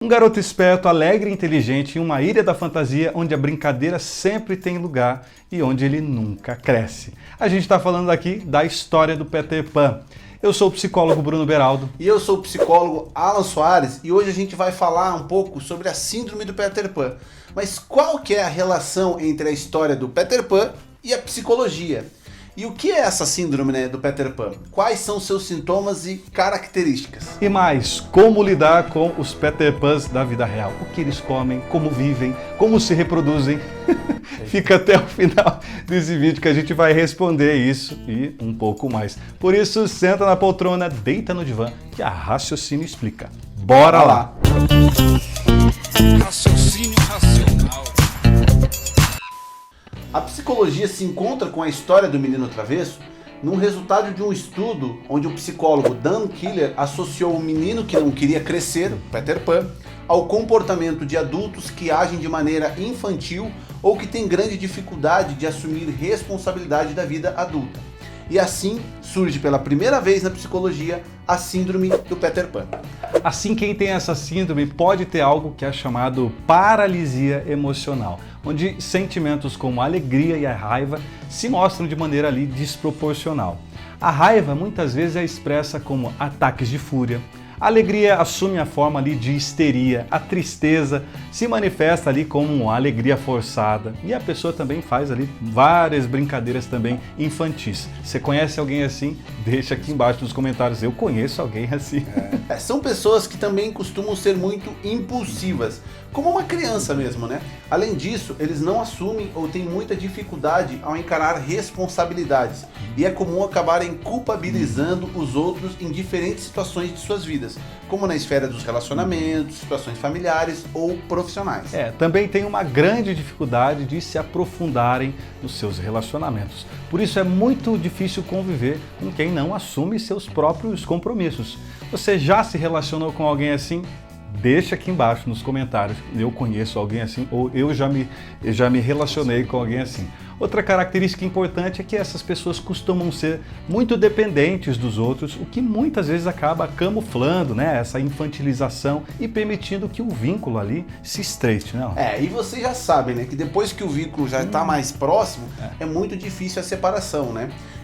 Um garoto esperto, alegre e inteligente em uma ilha da fantasia onde a brincadeira sempre tem lugar e onde ele nunca cresce. A gente está falando aqui da história do Peter Pan. Eu sou o psicólogo Bruno Beraldo. E eu sou o psicólogo Alan Soares e hoje a gente vai falar um pouco sobre a síndrome do Peter Pan. Mas qual que é a relação entre a história do Peter Pan e a psicologia? E o que é essa síndrome, do Peter Pan? Quais são seus sintomas e características? E mais, como lidar com os Peter Pans da vida real. O que eles comem, como vivem, como se reproduzem. Fica até o final desse vídeo que a gente vai responder isso e um pouco mais. Por isso, senta na poltrona, deita no divã, que a Raciocínio explica. Bora lá! Raciocínio racional. A psicologia se encontra com a história do menino travesso num resultado de um estudo onde o psicólogo Dan Killer associou o menino que não queria crescer, Peter Pan, ao comportamento de adultos que agem de maneira infantil ou que têm grande dificuldade de assumir responsabilidade da vida adulta. E assim surge pela primeira vez na psicologia a síndrome do Peter Pan. Assim, quem tem essa síndrome pode ter algo que é chamado paralisia emocional, onde sentimentos como a alegria e a raiva se mostram de maneira ali desproporcional. A raiva muitas vezes é expressa como ataques de fúria. A alegria assume a forma ali de histeria, a tristeza se manifesta ali como uma alegria forçada e a pessoa também faz ali várias brincadeiras também infantis. Você conhece alguém assim? Deixa aqui embaixo nos comentários, eu conheço alguém assim. São pessoas que também costumam ser muito impulsivas, como uma criança mesmo, né? Além disso, eles não assumem ou têm muita dificuldade ao encarar responsabilidades e é comum acabarem culpabilizando os outros em diferentes situações de suas vidas, como na esfera dos relacionamentos, situações familiares ou profissionais. Também tem uma grande dificuldade de se aprofundarem nos seus relacionamentos. Por isso é muito difícil conviver com quem não assume seus próprios compromissos. Você já se relacionou com alguém assim? Deixa aqui embaixo nos comentários, eu conheço alguém assim ou eu já me relacionei com alguém assim. Outra característica importante é que essas pessoas costumam ser muito dependentes dos outros, o que muitas vezes acaba camuflando, essa infantilização e permitindo que o vínculo ali se estreite. E vocês já sabem, que depois que o vínculo já está mais próximo, é muito difícil a separação,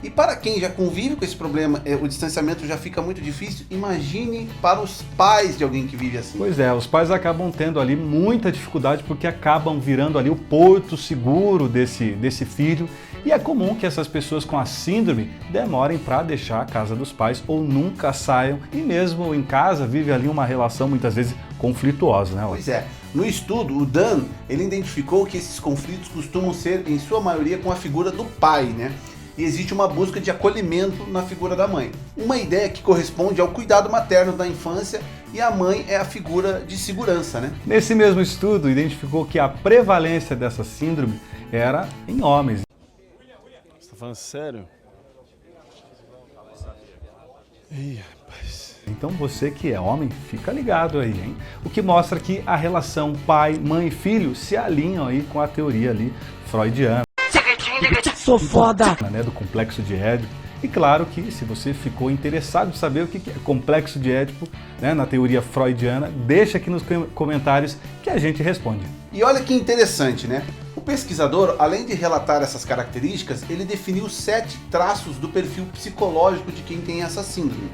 E para quem já convive com esse problema, o distanciamento já fica muito difícil, imagine para os pais de alguém que vive assim. Pois é, os pais acabam tendo ali muita dificuldade porque acabam virando ali o porto seguro desse filho e é comum que essas pessoas com a síndrome demorem para deixar a casa dos pais ou nunca saiam e mesmo em casa vive ali uma relação muitas vezes conflituosa, Pois é, no estudo o Dan, ele identificou que esses conflitos costumam ser em sua maioria com a figura do pai, E existe uma busca de acolhimento na figura da mãe. Uma ideia que corresponde ao cuidado materno da infância e a mãe é a figura de segurança, Nesse mesmo estudo, identificou que a prevalência dessa síndrome era em homens. Você tá falando sério? Ih, rapaz. Então você que é homem, fica ligado aí, hein? O que mostra que a relação pai, mãe e filho se alinham aí com a teoria ali freudiana. Sou foda! Do complexo de Édipo. E claro que se você ficou interessado em saber o que é complexo de Édipo, na teoria freudiana, deixa aqui nos comentários que a gente responde. E olha que interessante, O pesquisador, além de relatar essas características, ele definiu 7 traços do perfil psicológico de quem tem essa síndrome.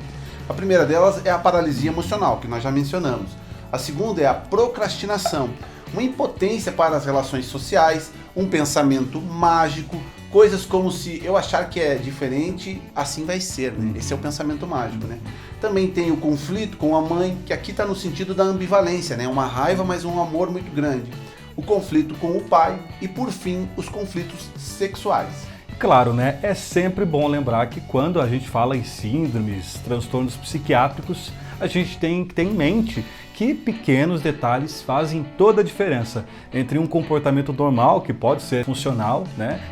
A primeira delas é a paralisia emocional, que nós já mencionamos. A segunda é a procrastinação, uma impotência para as relações sociais, um pensamento mágico, coisas como se eu achar que é diferente, assim vai ser, Esse é o pensamento mágico, Também tem o conflito com a mãe, que aqui está no sentido da ambivalência, Uma raiva, mas um amor muito grande. O conflito com o pai e, por fim, os conflitos sexuais. Claro, é sempre bom lembrar que quando a gente fala em síndromes, transtornos psiquiátricos, a gente tem que ter em mente que pequenos detalhes fazem toda a diferença entre um comportamento normal, que pode ser funcional,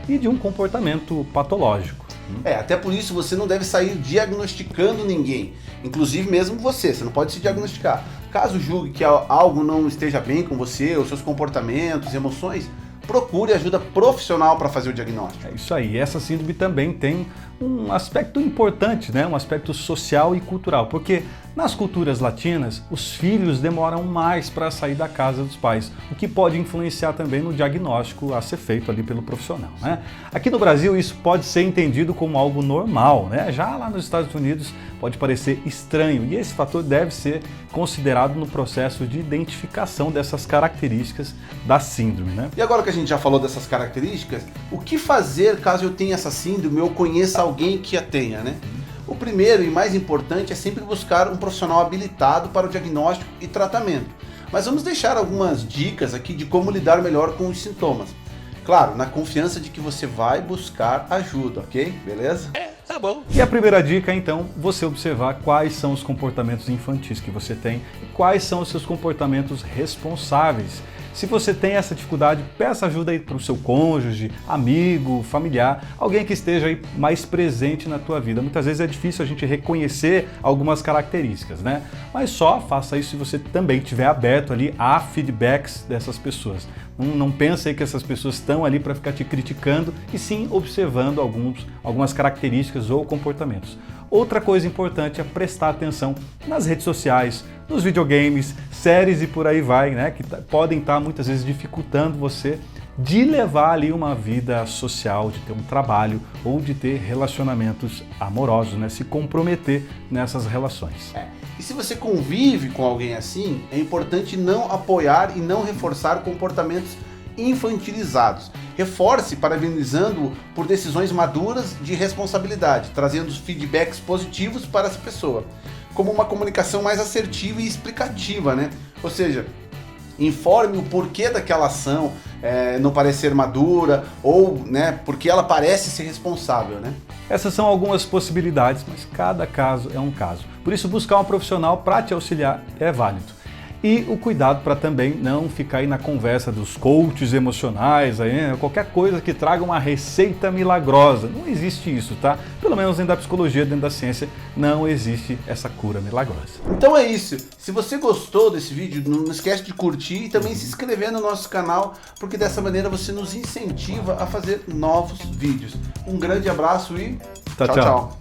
e de um comportamento patológico. Até por isso você não deve sair diagnosticando ninguém, inclusive mesmo você não pode se diagnosticar. Caso julgue que algo não esteja bem com você, os seus comportamentos, emoções, procure ajuda profissional para fazer o diagnóstico. É isso aí, essa síndrome também tem um aspecto importante, né? Um aspecto social e cultural, porque nas culturas latinas, os filhos demoram mais para sair da casa dos pais, o que pode influenciar também no diagnóstico a ser feito ali pelo profissional, né? Aqui no Brasil isso pode ser entendido como algo normal, né? Já lá nos Estados Unidos pode parecer estranho e esse fator deve ser considerado no processo de identificação dessas características da síndrome, né? E agora que a gente já falou dessas características, o que fazer caso eu tenha essa síndrome ou conheça alguém que a tenha, né? O primeiro e mais importante é sempre buscar um profissional habilitado para o diagnóstico e tratamento. Mas vamos deixar algumas dicas aqui de como lidar melhor com os sintomas. Claro, na confiança de que você vai buscar ajuda, ok? Beleza? Tá bom. E a primeira dica, então, você observar quais são os comportamentos infantis que você tem e quais são os seus comportamentos responsáveis. Se você tem essa dificuldade, peça ajuda aí para o seu cônjuge, amigo, familiar, alguém que esteja aí mais presente na tua vida. Muitas vezes é difícil a gente reconhecer algumas características, né? Mas só faça isso se você também estiver aberto ali a feedbacks dessas pessoas. Não pense aí que essas pessoas estão ali para ficar te criticando, e sim observando algumas características ou comportamentos. Outra coisa importante é prestar atenção nas redes sociais, nos videogames, séries e por aí vai, né? Que podem estar muitas vezes dificultando você de levar ali uma vida social, de ter um trabalho ou de ter relacionamentos amorosos, né? Se comprometer nessas relações. E se você convive com alguém assim, é importante não apoiar e não reforçar comportamentos infantilizados. Reforce parabenizando-o por decisões maduras de responsabilidade, trazendo feedbacks positivos para essa pessoa, como uma comunicação mais assertiva e explicativa, né? Ou seja, informe o porquê daquela ação não parecer madura ou, né, porque ela parece ser responsável, né? Essas são algumas possibilidades, mas cada caso é um caso. Por isso, buscar um profissional para te auxiliar é válido. E o cuidado para também não ficar aí na conversa dos coaches emocionais, aí, né? Qualquer coisa que traga uma receita milagrosa. Não existe isso, tá? Pelo menos dentro da psicologia, dentro da ciência, não existe essa cura milagrosa. Então é isso. Se você gostou desse vídeo, não esquece de curtir e também se inscrever no nosso canal, porque dessa maneira você nos incentiva a fazer novos vídeos. Um grande abraço e tchau, tchau.